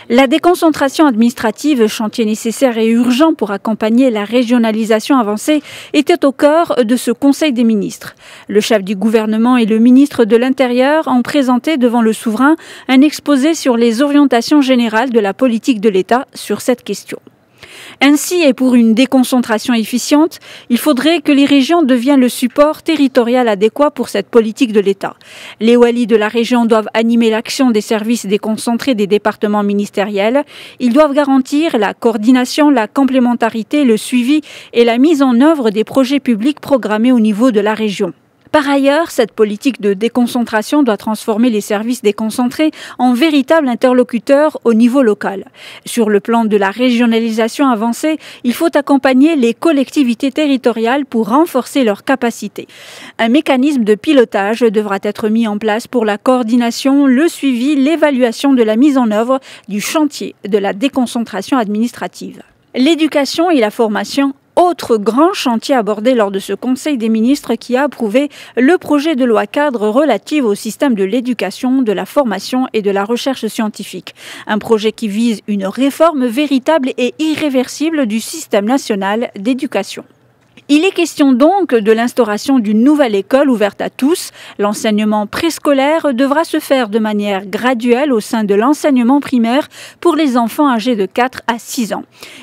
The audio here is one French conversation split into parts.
La déconcentration administrative, chantier nécessaire et urgent pour accompagner la régionalisation avancée, était au cœur de ce Conseil des ministres. Le chef du gouvernement et le ministre de l'Intérieur ont présenté devant le souverain un exposé sur les orientations générales de la politique de l'État sur cette question. Ainsi, et pour une déconcentration efficiente, il faudrait que les régions deviennent le support territorial adéquat pour cette politique de l'État. Les walis de la région doivent animer l'action des services déconcentrés des départements ministériels. Ils doivent garantir la coordination, la complémentarité, le suivi et la mise en œuvre des projets publics programmés au niveau de la région. Par ailleurs, cette politique de déconcentration doit transformer les services déconcentrés en véritables interlocuteurs au niveau local. Sur le plan de la régionalisation avancée, il faut accompagner les collectivités territoriales pour renforcer leurs capacités. Un mécanisme de pilotage devra être mis en place pour la coordination, le suivi, l'évaluation de la mise en œuvre du chantier de la déconcentration administrative. L'éducation et la formation, autre grand chantier abordé lors de ce Conseil des ministres qui a approuvé le projet de loi cadre relatif au système de l'éducation, de la formation et de la recherche scientifique. Un projet qui vise une réforme véritable et irréversible du système national d'éducation. Il est question donc de l'instauration d'une nouvelle école ouverte à tous. L'enseignement préscolaire devra se faire de manière graduelle au sein de l'enseignement primaire pour les enfants âgés de 4 à 6 ans.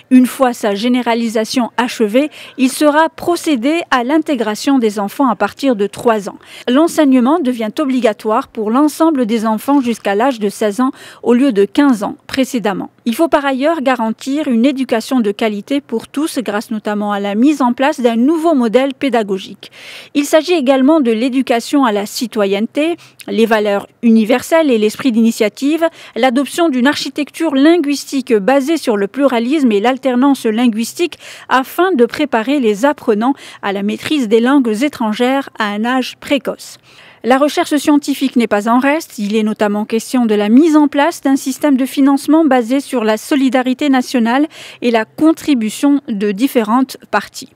Une fois sa généralisation achevée, il sera procédé à l'intégration des enfants à partir de 3 ans. L'enseignement devient obligatoire pour l'ensemble des enfants jusqu'à l'âge de 16 ans au lieu de 15 ans précédemment. Il faut par ailleurs garantir une éducation de qualité pour tous grâce notamment à la mise en place d'un nouveau modèle pédagogique. Il s'agit également de l'éducation à la citoyenneté, les valeurs universelles et l'esprit d'initiative, l'adoption d'une architecture linguistique basée sur le pluralisme et l'alternance linguistique afin de préparer les apprenants à la maîtrise des langues étrangères à un âge précoce. La recherche scientifique n'est pas en reste. Il est notamment question de la mise en place d'un système de financement basé sur la solidarité nationale et la contribution de différentes parties.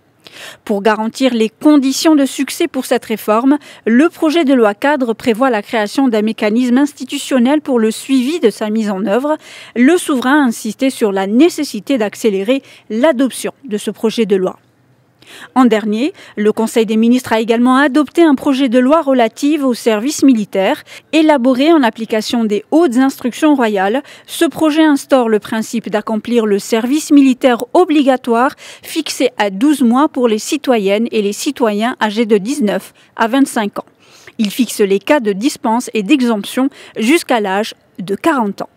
Pour garantir les conditions de succès pour cette réforme, le projet de loi cadre prévoit la création d'un mécanisme institutionnel pour le suivi de sa mise en œuvre. Le souverain a insisté sur la nécessité d'accélérer l'adoption de ce projet de loi. En dernier, le Conseil des ministres a également adopté un projet de loi relatif au service militaire, élaboré en application des hautes instructions royales. Ce projet instaure le principe d'accomplir le service militaire obligatoire fixé à 12 mois pour les citoyennes et les citoyens âgés de 19 à 25 ans. Il fixe les cas de dispense et d'exemption jusqu'à l'âge de 40 ans.